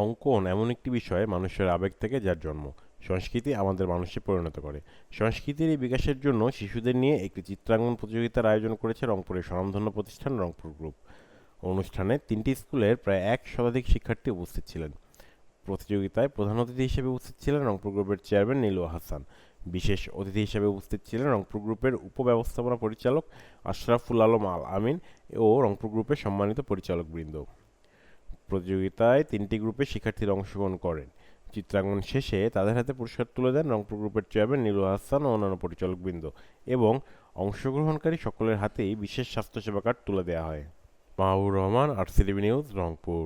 অঙ্কন এমন একটি বিষয় মানুষের আবেগ থেকে যার জন্ম। সংস্কৃতি আমাদের মানুষে পরিণত করে। সংস্কৃতির এই বিকাশের জন্য শিশুদের নিয়ে একটি চিত্রাঙ্কন প্রতিযোগিতার আয়োজন করেছে রংপুরের স্বনামধন্য প্রতিষ্ঠান রংপুর গ্রুপ। অনুষ্ঠানে 3টি স্কুলের প্রায় 1 শতাধিক শিক্ষার্থী উপস্থিত ছিলেন। প্রতিযোগিতায় প্রধান অতিথি হিসেবে উপস্থিত ছিলেন রংপুর গ্রুপের চেয়ারম্যান নীলুয়া হাসান। বিশেষ অতিথি হিসেবে উপস্থিত ছিলেন রংপুর গ্রুপের উপব্যবস্থাপনা পরিচালক আশরাফুল আলম আল আমিন ও রংপুর গ্রুপের সম্মানিত পরিচালকবৃন্দ। প্রতিযোগিতায় 3টি গ্রুপের শিক্ষার্থীরা অংশগ্রহণ করেন। চিত্রাঙ্কন শেষে তাদের হাতে পুরস্কার তুলে দেন রংপুর গ্রুপের চেয়ারম্যান নীলুয়া হাসান ও অন্যান্য পরিচালকবৃন্দ এবং অংশগ্রহণকারী সকলের হাতেই বিশেষ স্বাস্থ্যসেবা কার্ড তুলে দেওয়া হয়। Mahbur Rahman, RCTV news, Rangpur.